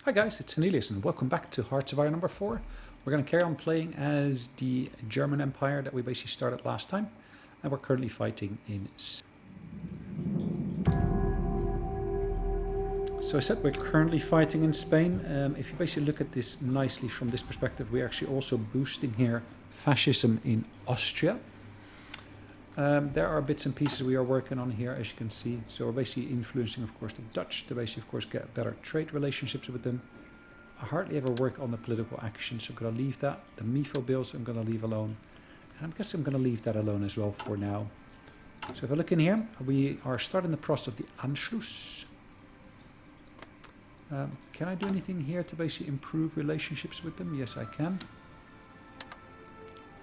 Hi guys, it's Sonelias and welcome back to Hearts of Iron number 4. We're going to carry on playing as the German Empire that we basically started last time. And we're currently fighting in... So I said we're currently fighting in Spain. If you basically look at this nicely from this perspective, we're actually also boosting here fascism in Austria. There are bits and pieces we are working on here, as you can see. So we're basically influencing, of course, the Dutch to basically, of course, get better trade relationships with them. I hardly ever work on the political action, so I'm going to leave that. The MIFO bills I'm going to leave alone. And I guess I'm going to leave that alone as well for now. So if I look in here, we are starting the process of the Anschluss. Can I do anything here to basically improve relationships with them? Yes, I can.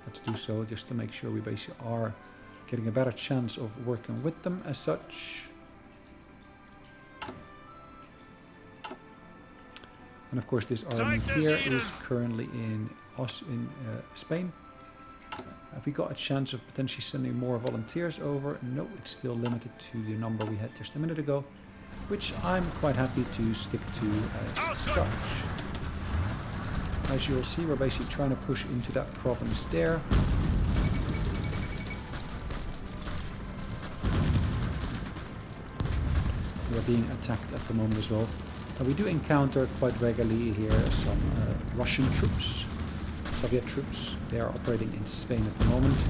Let's do so just to make sure we basically are getting a better chance of working with them as such. And of course this army here is currently in Spain. Have we got a chance of potentially sending more volunteers over? No, it's still limited to the number we had just a minute ago, which I'm quite happy to stick to as such. As you'll see, we're basically trying to push into that province there. We are being attacked at the moment as well. And we do encounter quite regularly here some Russian troops, Soviet troops. They are operating in Spain at the moment.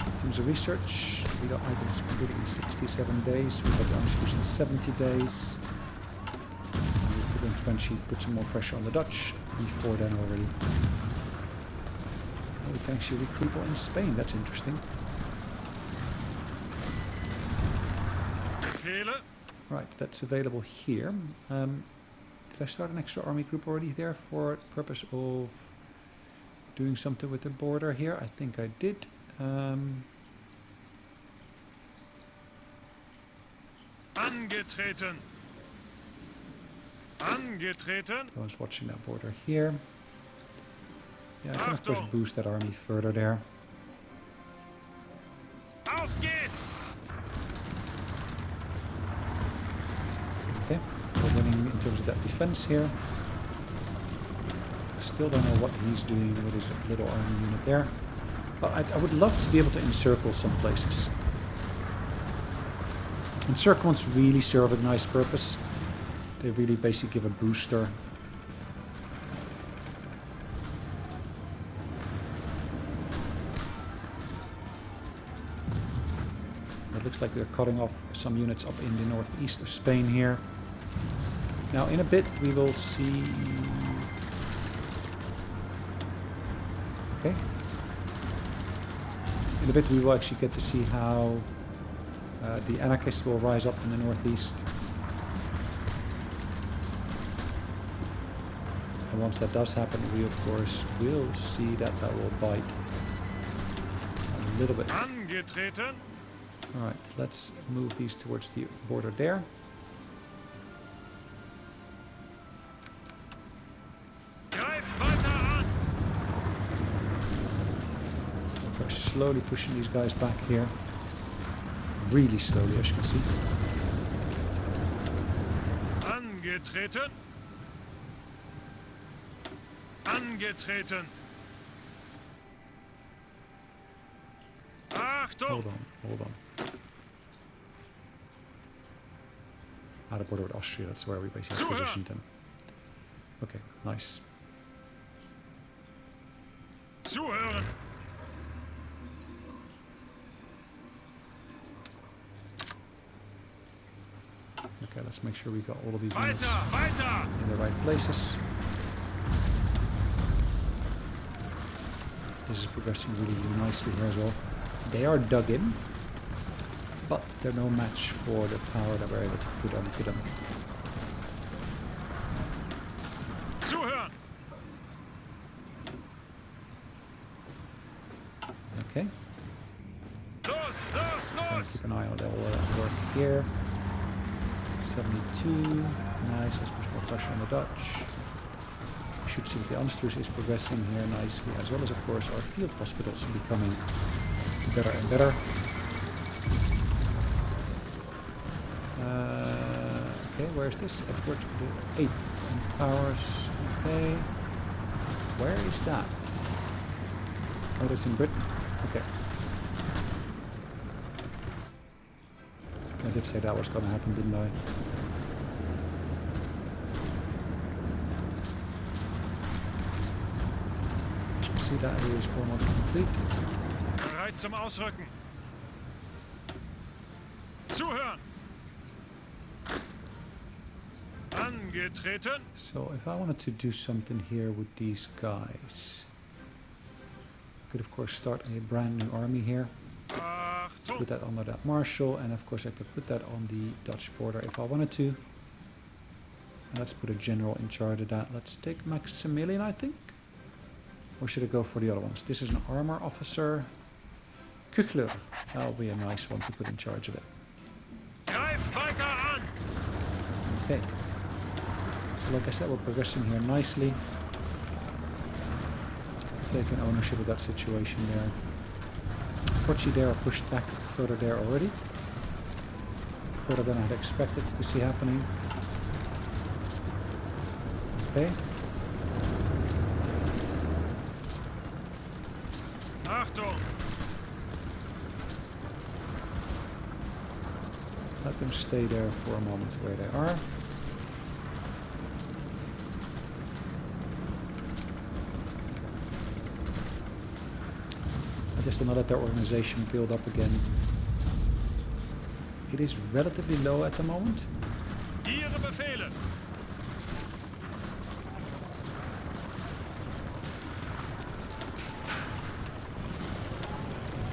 In terms of research, we got items completed in 67 days. We got the Anschluss in 70 days. We're going to eventually put some more pressure on the Dutch before then already. We can actually recruit people in Spain, that's interesting. Right, that's available here. Did I start an extra army group already there for the purpose of doing something with the border here? I think I did. Angetreten. Angetreten. I was watching that border here. Yeah, I can of course boost that army further there. Auf geht's! Okay, we're winning in terms of that defense here. Still don't know what he's doing with his little army unit there. But I would love to be able to encircle some places. Encirclements really serve a nice purpose. They really basically give a booster. It looks like they're cutting off some units up in the northeast of Spain here. Now in a bit we will see... Okay. In a bit we will actually get to see how the anarchists will rise up in the northeast. And once that does happen, we of course will see that will bite a little bit. Angetreten. Alright, let's move these towards the border there. We're slowly pushing these guys back here. Really slowly, as you can see. Angetreten. Angetreten. Achtung! Hold on. At the border with Austria, that's where we basically positioned them. Okay, nice. Zuhören! Okay, let's make sure we got all of these units Weiter! in the right places. This is progressing really, really nicely here as well. They are dug in, but they're no match for the power that we're able to put onto them. Zuhören! Okay. Los! Keep an eye on their work here. 72. Nice. Let's push more pressure on the Dutch. We should see that the Anschluss is progressing here nicely, as well as, of course, our field hospitals becoming better and better. Okay, where is this? Edward the 8th in powers. Okay. Where is that? Oh, that's in Britain. Okay. I did say that was going to happen, didn't I? As you can see, that area is almost complete. Bereit zum Ausrücken. Zuhören. Angetreten. So if I wanted to do something here with these guys, I could of course start a brand new army here. Achtung. Put that under that marshal, and of course I could put that on the Dutch border if I wanted to. And let's put a general in charge of that. Let's take Maximilian, I think. Or should I go for the other ones? This is an armor officer. Kuchler. That'll be a nice one to put in charge of it. Greif weiter an. Okay. So like I said, we're progressing here nicely. Taking ownership of that situation there. Unfortunately, they are pushed back further there already. Further than I had expected to see happening. Okay. Achtung. Let them stay there for a moment where they are. I just want to let their organization build up again. It is relatively low at the moment. Ihre Befehle.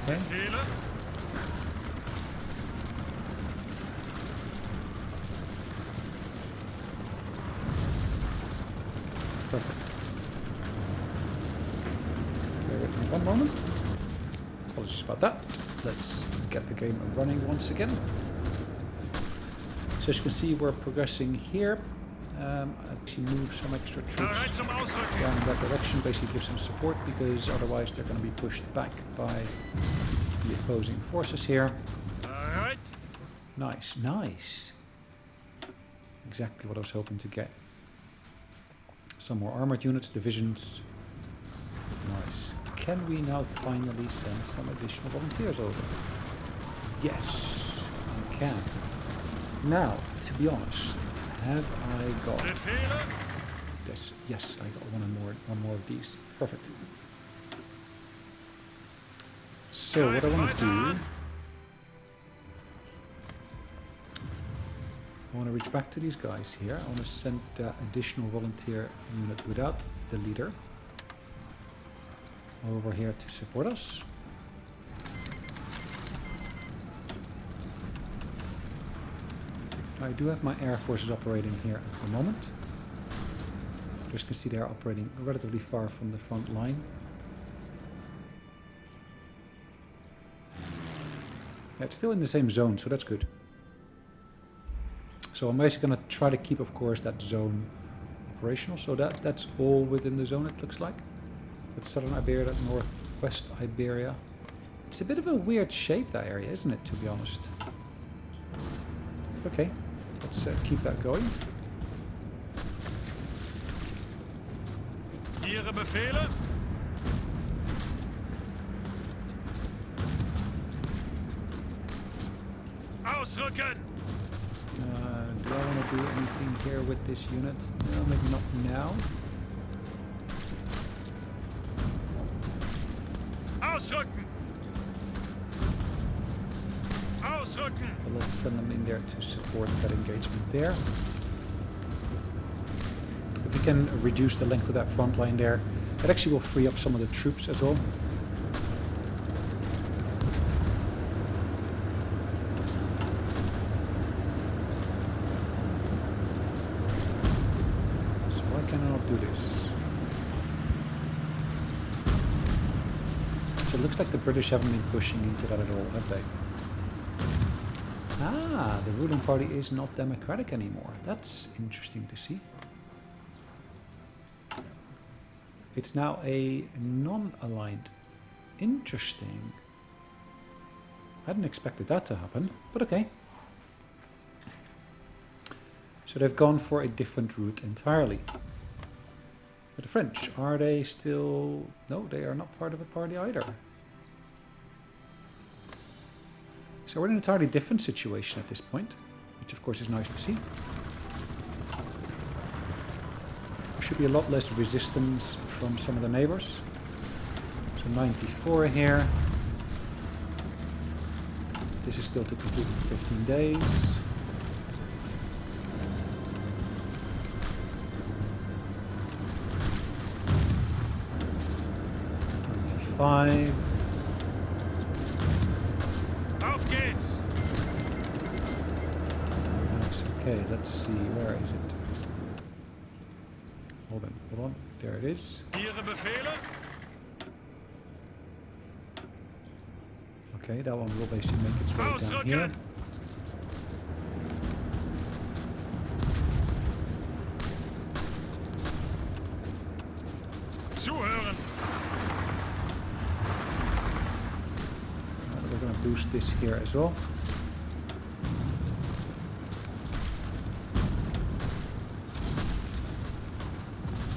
Okay. Befehle. Perfect. Bear with me one moment. Apologies about that. Let's get the game running once again. So as you can see, we're progressing here. Actually move some extra troops Bereit zum Ausrücken. down in that direction, basically give some support, because otherwise they're going to be pushed back by the opposing forces here. Bereit. Nice, nice. Exactly what I was hoping to get. Some more armored units, divisions. Nice. Can we now finally send some additional volunteers over? Yes, I can. Now, to be honest, have I got Befehle. this? Yes, I got one more of these. Perfect. So what I want to do, I want to reach back to these guys here. I want to send the additional volunteer unit without the leader over here to support us. I do have my air forces operating here at the moment. As you can see, they are operating relatively far from the front line. Yeah, it's still in the same zone, so that's good. So I'm basically going to try to keep, of course, that zone operational. So that's all within the zone, it looks like. That's southern Iberia, that northwest Iberia. It's a bit of a weird shape, that area, isn't it, to be honest? Okay, let's keep that going. Ihre Befehle. Ausrücken. Do I want to do anything here with this unit? No, maybe not now. Ausrücken. Ausrücken. But let's send them in there to support that engagement there. If we can reduce the length of that front line there, that actually will free up some of the troops as well. So why can I not do this? So it looks like the British haven't been pushing into that at all, have they? Ah, the ruling party is not democratic anymore. That's interesting to see. It's now a non-aligned. Interesting. I hadn't expected that to happen, but okay. So they've gone for a different route entirely. But the French, are they still... No, they are not part of a party either. So we're in an entirely different situation at this point, which of course is nice to see. There should be a lot less resistance from some of the neighbors. So 94 here. This is still to complete in 15 days. Five. Auf geht's! Nice. Okay, let's see. Where is it? Hold on. There it is. Ihre Befehle? Okay, that one will basically make its way down here. Ausrücken! Zuhören! We're going to boost this here as well.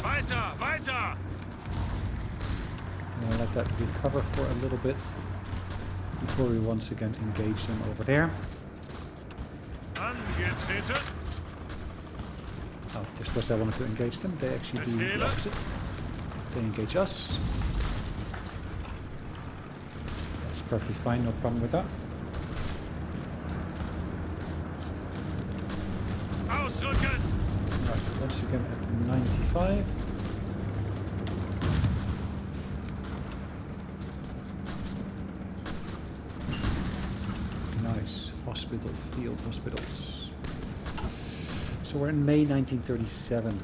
Weiter! Weiter! I'm going to let that recover for a little bit before we once again engage them over there. Angetreten! Oh, just as I wanted to engage them, they actually do the opposite. They engage us. That's perfectly fine, no problem with that. Ausrücken! Right, once again at 95. Nice. Hospital, field hospitals. So we're in May 1937.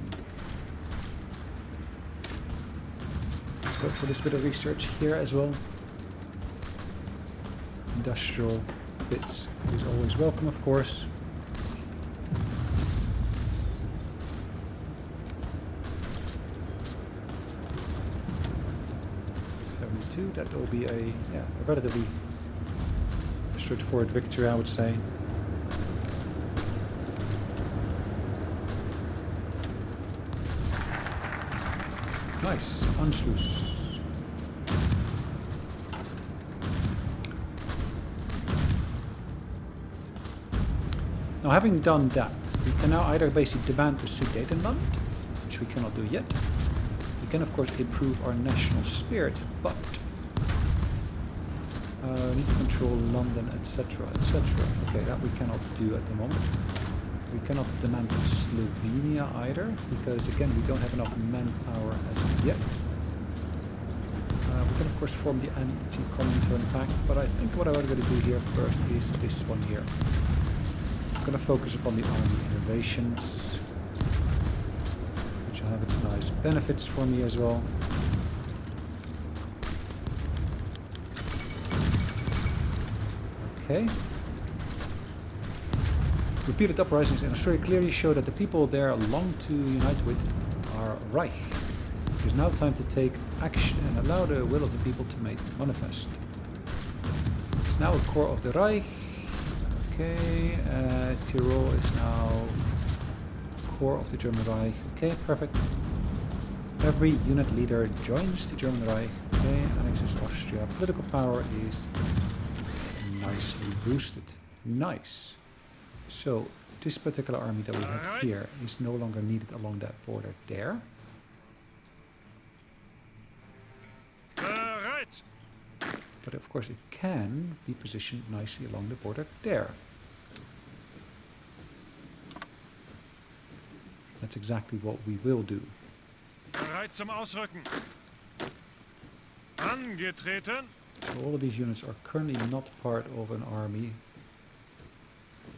Let's go for this bit of research here as well. Industrial bits is always welcome, of course. That will be a relatively straightforward victory, I would say. Nice, Anschluss. Now, having done that, we can now either basically demand the Sudetenland, which we cannot do yet. We can, of course, improve our national spirit, but we need to control London, etc., etc. Okay, that we cannot do at the moment. We cannot demand Slovenia either, because again, we don't have enough manpower as of yet. We can, of course, form the anti-Comintern pact, but I think what I'm going to do here first is this one here. I'm going to focus upon the army innovations, which will have its nice benefits for me as well. Okay. Repeated uprisings in Australia clearly show that the people there long to unite with our Reich. It is now time to take action and allow the will of the people to make manifest. It's now a core of the Reich. Okay, Tyrol is now core of the German Reich. Okay, perfect. Every unit leader joins the German Reich. Okay, annexes Austria. Political power is nicely boosted. Nice. So this particular army that we have here is no longer needed along that border there. But of course it can be positioned nicely along the border there. That's exactly what we will do. Bereit zum Ausrücken. Angetreten. So all of these units are currently not part of an army,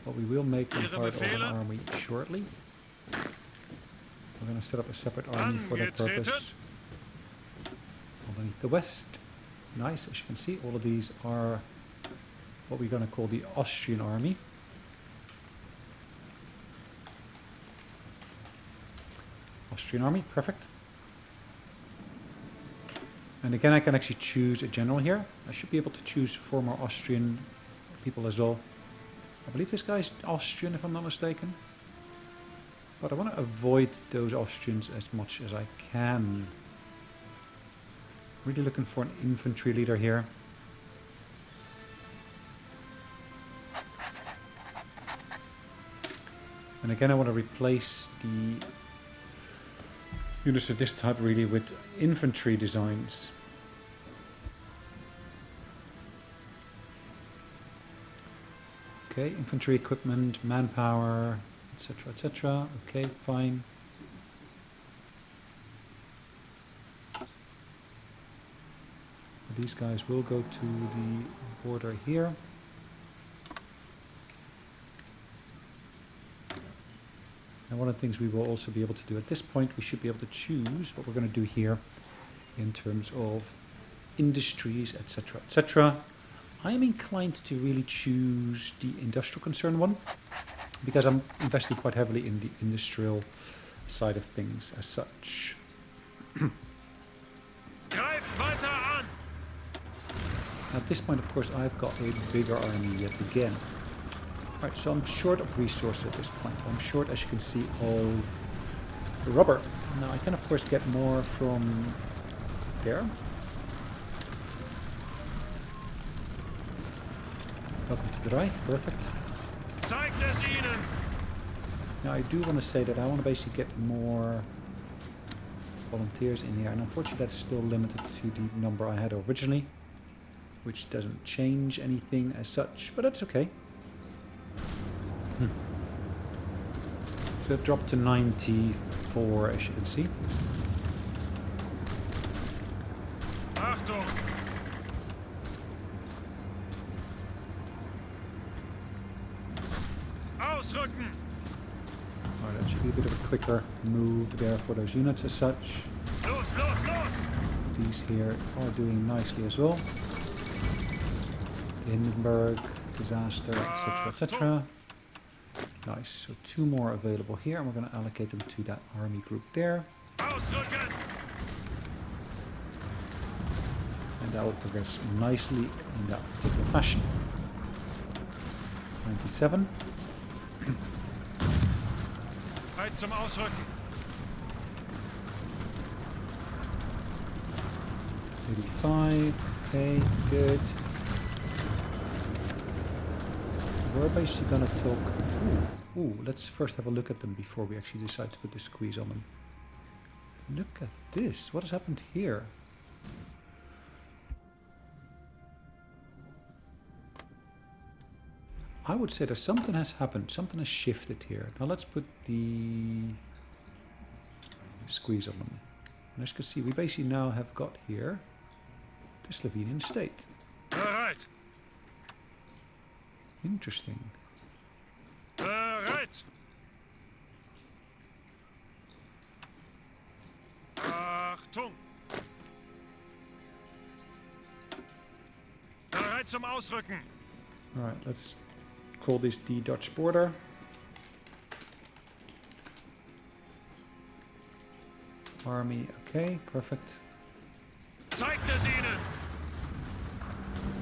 but we will make them part of an army shortly. We're going to set up a separate army for that purpose. Underneath the west. Nice, as you can see, all of these are what we're going to call the Austrian army. Austrian army, perfect. And again, I can actually choose a general here. I should be able to choose former Austrian people as well. I believe this guy's Austrian, if I'm not mistaken. But I want to avoid those Austrians as much as I can. Really looking for an infantry leader here. And again, I want to replace the units of this type really with infantry designs. Okay, infantry equipment, manpower, etc., etc. Okay, fine. These guys will go to the border here. And one of the things we will also be able to do at this point, we should be able to choose what we're going to do here in terms of industries, etc., etc. I am inclined to really choose the industrial concern one, because I'm investing quite heavily in the industrial side of things as such. Greift weiter an! At this point, of course, I've got a bigger army yet again. Right, so I'm short of resources at this point. I'm short, as you can see, of rubber. Now, I can, of course, get more from there. Welcome to the Reich, perfect. Zeigt es ihnen! Now, I do want to say that I want to basically get more volunteers in here, and unfortunately that's still limited to the number I had originally, which doesn't change anything as such, but that's okay. So it dropped to 94, as you can see. Achtung! Ausrücken! Alright, that should be a bit of a quicker move there for those units as such. Los, los, los! These here are doing nicely as well. The Hindenburg, disaster, etc., etc. Nice, so 2 more available here, and we're going to allocate them to that army group there. Ausrücken! And that will progress nicely in that particular fashion. 97. Bereit zum Ausrücken! 85. Okay, good. We're basically gonna talk. Ooh, let's first have a look at them before we actually decide to put the squeeze on them. Look at this. What has happened here? I would say that something has happened. Something has shifted here. Now let's put the squeeze on them. And as you can see, we basically now have got here the Slovenian state. Bereit! Interesting. Bereit! Achtung! Bereit zum Ausrücken! Alright, let's call this the Dutch border. Army, okay, perfect. Zeigt es ihnen!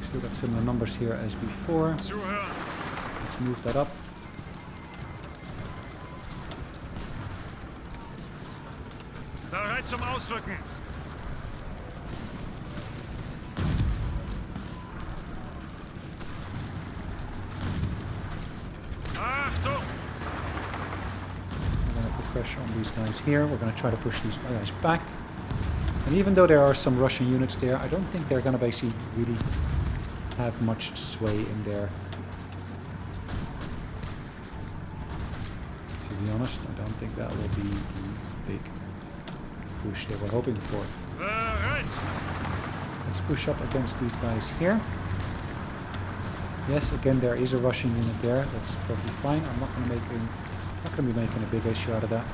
Still got similar numbers here as before. Zuhören! Let's move that up. Bereit zum Ausrücken! Achtung! We're going to put pressure on these guys here. We're going to try to push these guys back. And even though there are some Russian units there, I don't think they're going to basically really have much sway in there. To be honest, I don't think that will be the big push they were hoping for. Bereit! Let's push up against these guys here. Yes, again there is a Russian unit there. That's perfectly fine. I'm not going to be making a big issue out of that.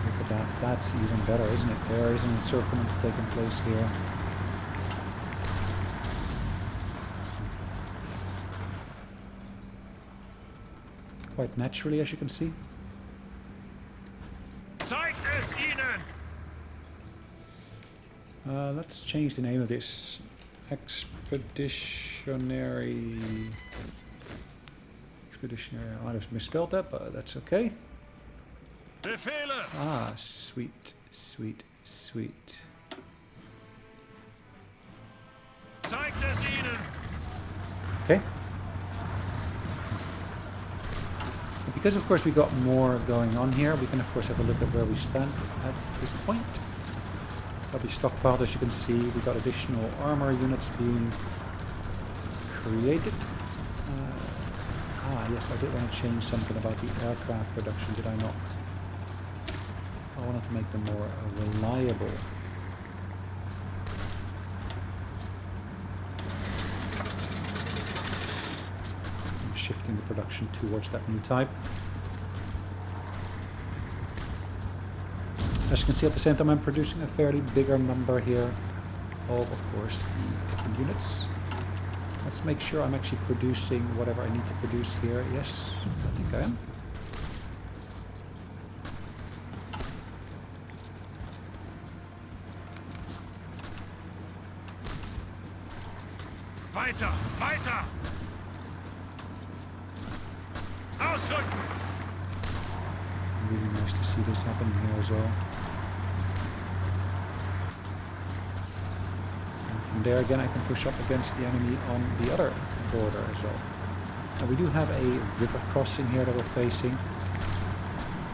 Look at that. That's even better, isn't it? There is an encirclement taking place here. Quite naturally, as you can see. Zeigt es ihnen! Let's change the name of this. Expeditionary. I might have misspelled that, but that's okay. Befehle! Ah, sweet, sweet, sweet. Zeigt es ihnen! Okay. Because of course we got more going on here, we can of course have a look at where we stand at this point. Probably stockpiled, as you can see. We got additional armor units being created. Yes, I did want to change something about the aircraft production, did I not? I wanted to make them more reliable. I'm shifting the production towards that new type. As you can see, at the same time I'm producing a fairly bigger number here of course, the different units. Let's make sure I'm actually producing whatever I need to produce here. Yes, I think I am. Weiter! Weiter! Ausrücken! Really nice to see this happening here as well. And from there again I can push up against the enemy on the other border as well. Now we do have a river crossing here that we're facing.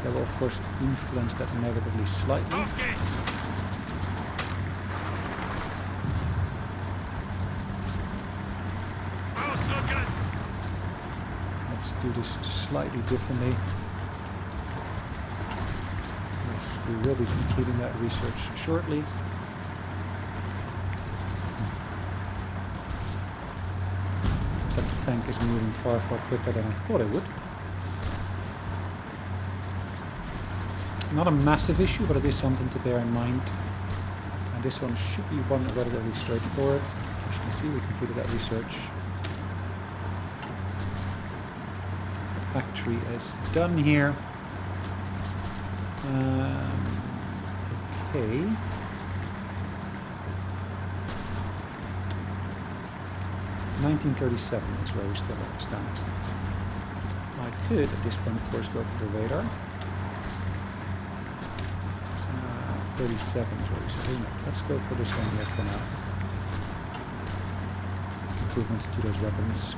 That will of course influence that negatively slightly. Auf geht's! Ausrücken! Let's do this slightly differently. Yes, we will be completing that research shortly. Except the tank is moving far, far quicker than I thought it would. Not a massive issue, but it is something to bear in mind. And this one should be one relatively straightforward. As you can see, we completed that research. The factory is done here. Okay. .1937 is where we still stand. I could, at this point, of course, go for the radar. 37 is what we said, isn't it? Let's go for this one here for now. Improvements to those weapons.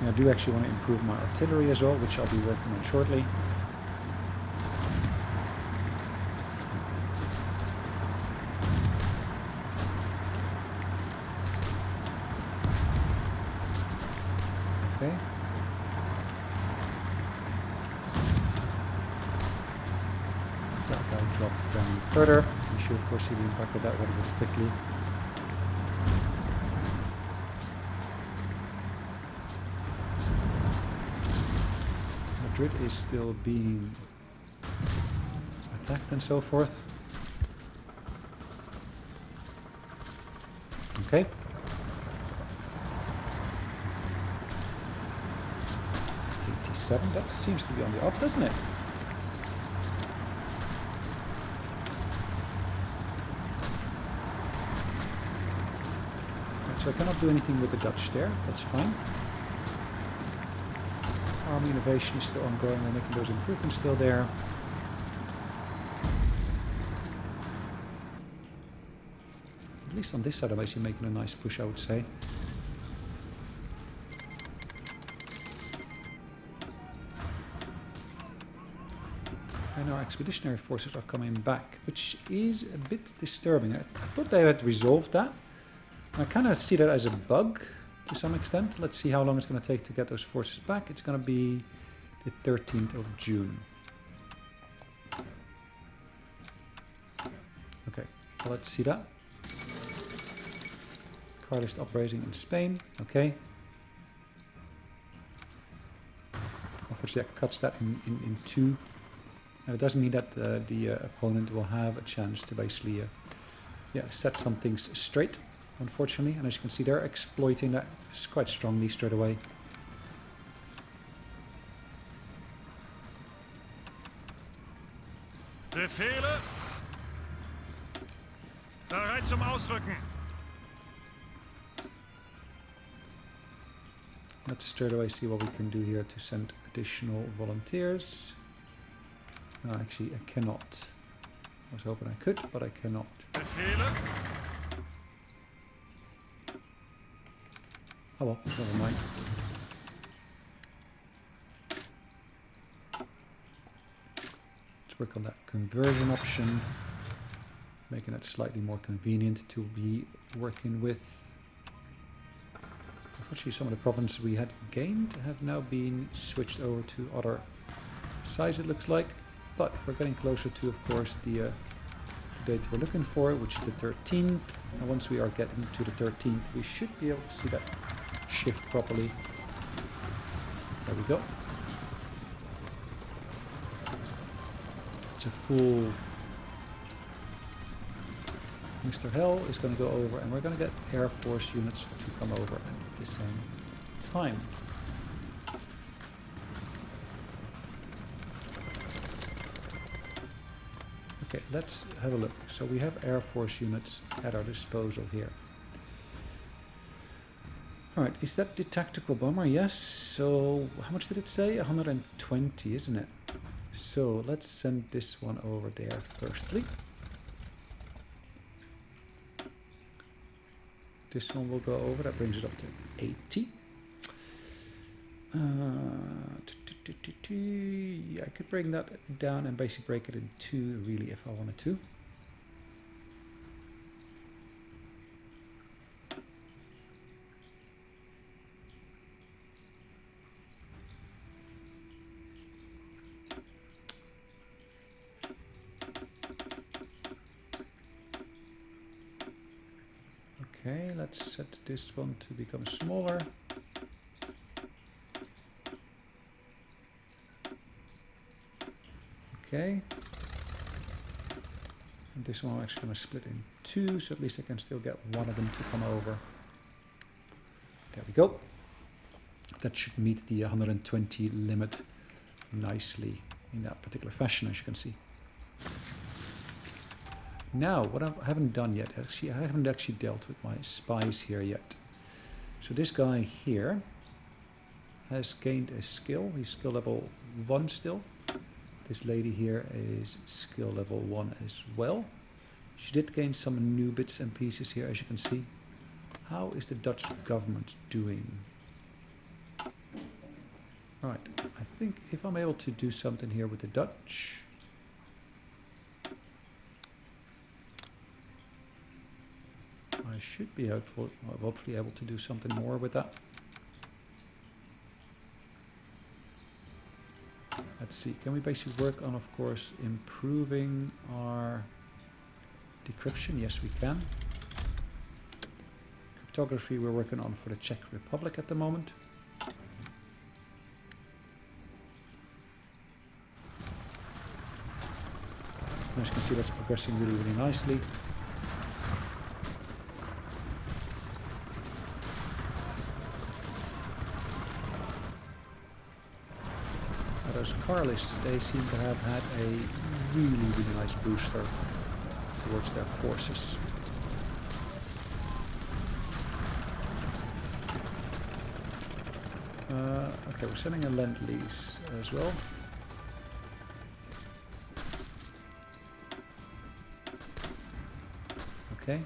And I do actually want to improve my artillery as well, which I'll be working on shortly. Okay. If that guy dropped down further, you should of course see the impact of that relatively quickly. Madrid is still being attacked and so forth. Okay. That seems to be on the up, doesn't it? Right, so I cannot do anything with the Dutch there. That's fine. Army innovation is still ongoing. We're making those improvements still there. At least on this side I'm actually making a nice push, I would say. And our expeditionary forces are coming back, which is a bit disturbing. I thought they had resolved that. I kind of see that as a bug to some extent. Let's see how long it's going to take to get those forces back. It's going to be the 13th of June. Okay, well, let's see that. Carlist uprising in Spain. Okay. Unfortunately, that cuts that in two. And it doesn't mean that the opponent will have a chance to basically set some things straight, unfortunately. And as you can see, they're exploiting that quite strongly straight away. Befehle! Bereit zum Ausrücken. Let's straight away see what we can do here to send additional volunteers. No, actually I cannot. I was hoping I could, but I cannot. Befehle. Oh well, never mind. Let's work on that conversion option, making it slightly more convenient to be working with. Unfortunately, some of the provinces we had gained have now been switched over to other sides, it looks like. But we're getting closer to, of course, the date we're looking for, which is the 13th. And once we are getting to the 13th, we should be able to see that shift properly. There we go. It's a full Mr. Hell is going to go over, and we're going to get Air Force units to come over at the same time. Okay, let's have a look. So we have Air Force units at our disposal here. Alright, is that the tactical bomber? Yes. So how much did it say? 120, isn't it? So let's send this one over there firstly. This one will go over, that brings it up to 80. Yeah, I could bring that down and basically break it in two, really, if I wanted to. Okay, let's set this one to become smaller. Okay. And this one I'm actually going to split in two, so at least I can still get one of them to come over. There we go. That should meet the 120 limit nicely in that particular fashion, as you can see. Now, what I haven't done yet, actually, I haven't actually dealt with my spies here yet. So this guy here has gained a skill. He's skill level 1 still. This lady here is skill level 1 as well. She did gain some new bits and pieces here, as you can see. How is the Dutch government doing? Right, I think if I'm able to do something here with the Dutch, I should be hopefully able to do something more with that. Let's see, can we basically work on, of course, improving our decryption? Yes, we can. Cryptography we're working on for the Czech Republic at the moment. As you can see, that's progressing really, really nicely. Those Carlists, they seem to have had a really, really nice booster towards their forces. Okay, we're sending a Lend-Lease as well. Okay.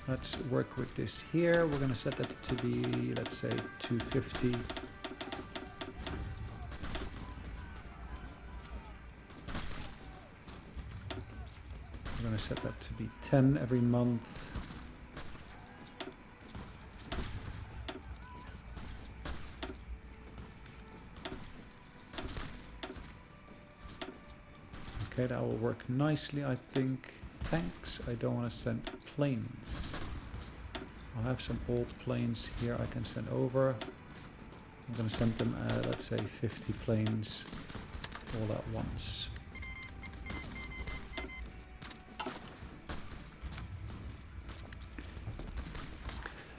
Let's work with this here. We're going to set that to be, let's say, 250. We're going to set that to be 10 every month. Okay, that will work nicely, I think. Tanks, I don't want to send planes. I'll have some old planes here I can send over. I'm going to send them, let's say, 50 planes all at once.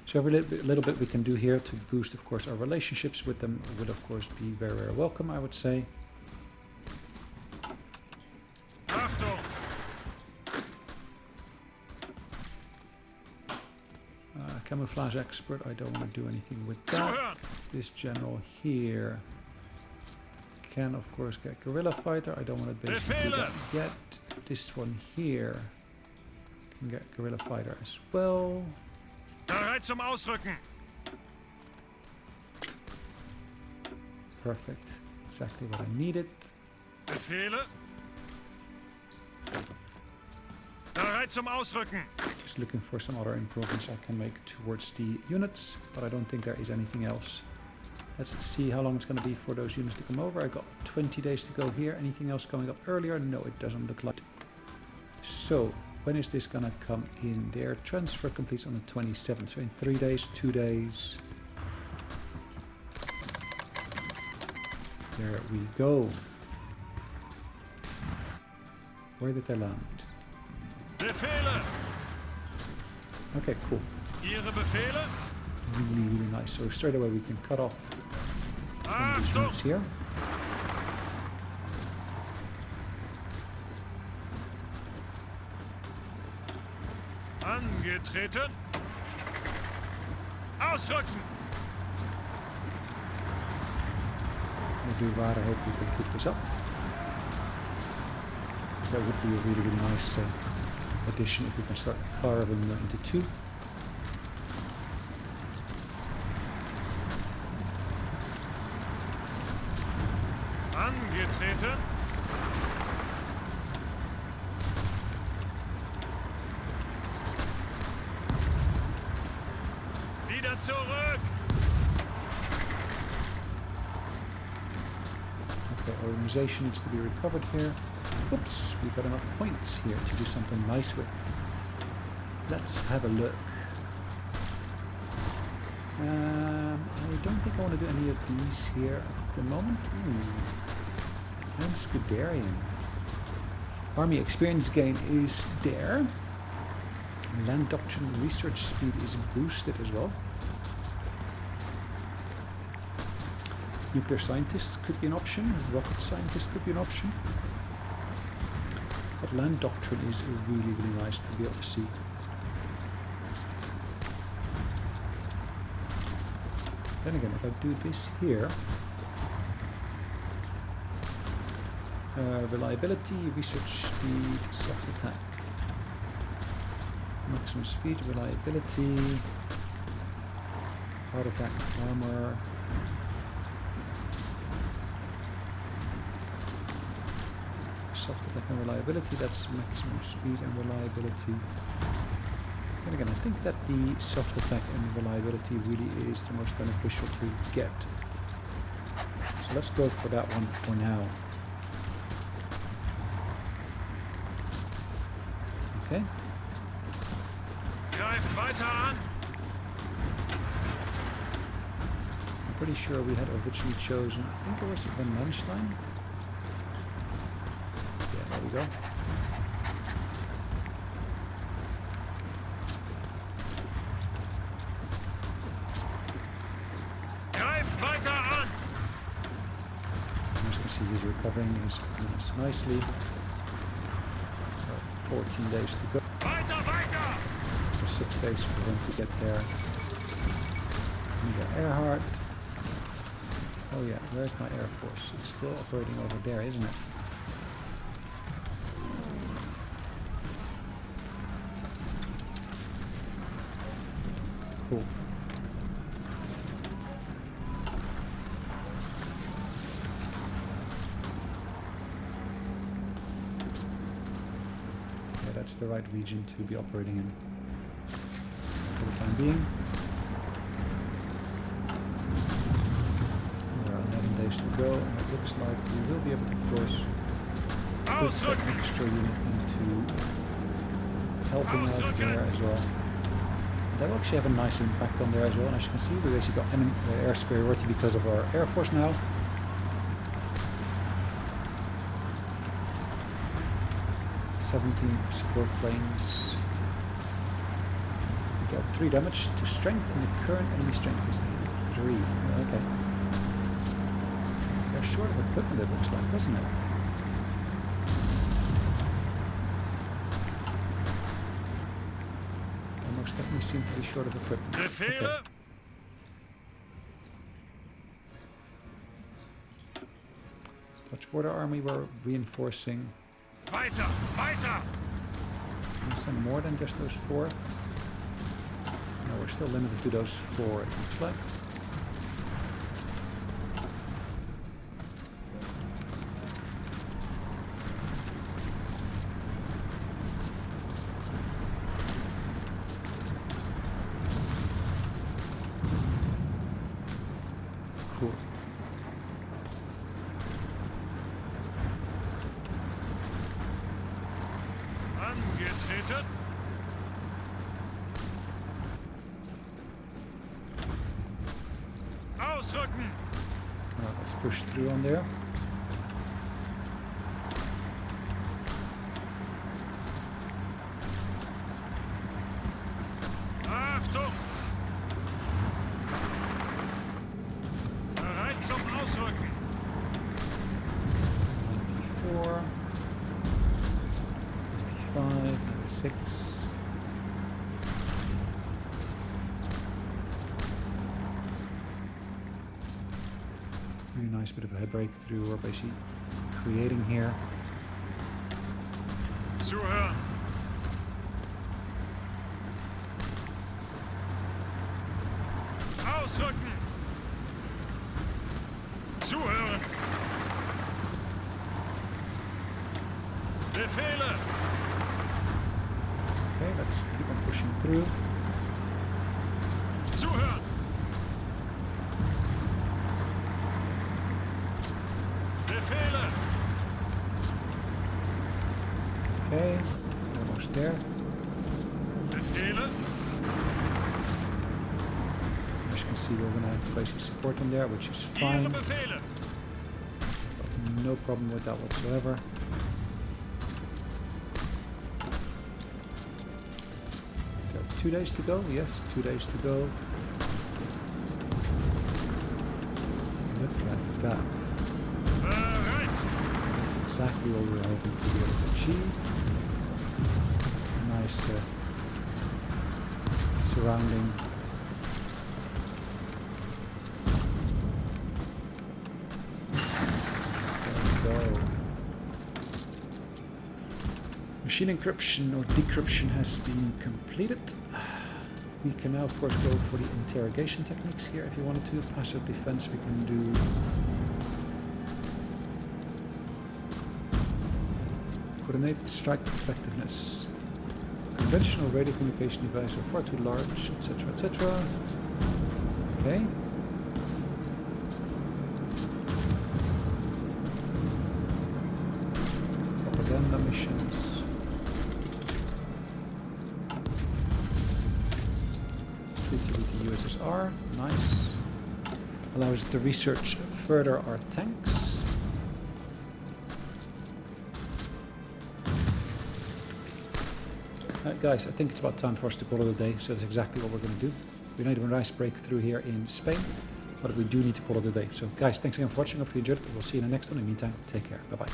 So every little bit we can do here to boost, of course, our relationships with them would, of course, be very, very welcome, I would say. Camouflage expert, I don't want to do anything with Zuhören. that. This general here can of course get guerrilla fighter. I don't want to basically do that yet. This one here can get guerrilla fighter as well. Bereit zum Ausrücken. Perfect. Exactly what I needed. Befehle. Bereit zum Ausrücken. Just looking for some other improvements I can make towards the units, but I don't think there is anything else. Let's see how long it's going to be for those units to come over. I got 20 days to go here. Anything else coming up earlier? No, it doesn't look like. So, when is this going to come in? Their transfer completes on the 27th. So in 3 days, 2 days. There we go. Where did they land? Befehle. Okay, cool. Ihre Befehle. Really, really nice. So straight away we can cut off one of these units here. Angetreten. Ausrücken. I do rather hope we can keep this up, because that would be a really, really nice addition if we can start carving them into two. Angetreten. Wieder zurück. Okay, organization needs to be recovered here. Oops, we got enough points here to do something nice with. Let's have a look. I don't think I want to do any of these here at the moment. Ooh. And Scuderian. Army experience gain is there. Land doctrine research speed is boosted as well. Nuclear scientists could be an option. Rocket scientists could be an option. But land doctrine is really, really nice to be able to see. Then again, if I do this here, reliability, research speed, soft attack, maximum speed, reliability, hard attack, armor, soft attack and reliability, that's maximum speed and reliability. And again, I think that the soft attack and reliability really is the most beneficial to get. So let's go for that one for now. Okay. Greift weiter an. I'm pretty sure we had originally chosen, I think it was Van Manstein. Yeah, there we go. He's recovering his units nicely. 14 days to go. Weiter, weiter. For 6 days for them to get there. Earhart. Oh yeah, where's my Air Force? It's still operating over there, isn't it? Cool. That's the right region to be operating in for the time being. There are 11 days to go, and it looks like we will be able to, of course, put that extra unit into helping out there as well. That will actually have a nice impact on there as well, and as you can see, we basically got air superiority because of our Air Force now. 17 support planes. We got 3 damage to strength, and the current enemy strength is 83. Okay. They're short of equipment, it looks like, doesn't it? Almost Turks definitely seem to be short of equipment. Befehle. Okay. Dutch Border Army were reinforcing. Weiter, weiter. Can we send more than just those 4? No, we're still limited to those 4, it looks like. Cool. Angetreten. Ausrücken. Alright, let's push through on there. Achtung. Bereit zum Ausrücken. 94, 95, 96. Really nice bit of a breakthrough we're basically creating here. Zuhören. Ausrücken. Zuhören. Befehle. Okay, let's keep on pushing through. Zuhören. Befehle. Okay, almost there. Befehle. As you can see, we're going to have to basically support them there, which is Ihre fine. Befehle. No problem with that whatsoever. There are 2 days to go. Yes, 2 days to go. Look at that. Bereit. That's exactly what we were hoping to be able to achieve. Nice surrounding. There we go. Machine encryption or decryption has been completed. We can now, of course, go for the interrogation techniques here. If you wanted to, passive defense, we can do. Coordinated strike effectiveness. Conventional radio communication devices are far too large, etc., etc. Okay. Propaganda missions. Treaty with the USSR. Nice. Allows us to research further our tanks. Guys, I think it's about time for us to call it a day, so that's exactly what we're going to do. We made a nice breakthrough here in Spain, but we do need to call it a day. So guys, thanks again for watching. Hope you enjoyed it. We'll see you in the next one. In the meantime, take care. Bye-bye.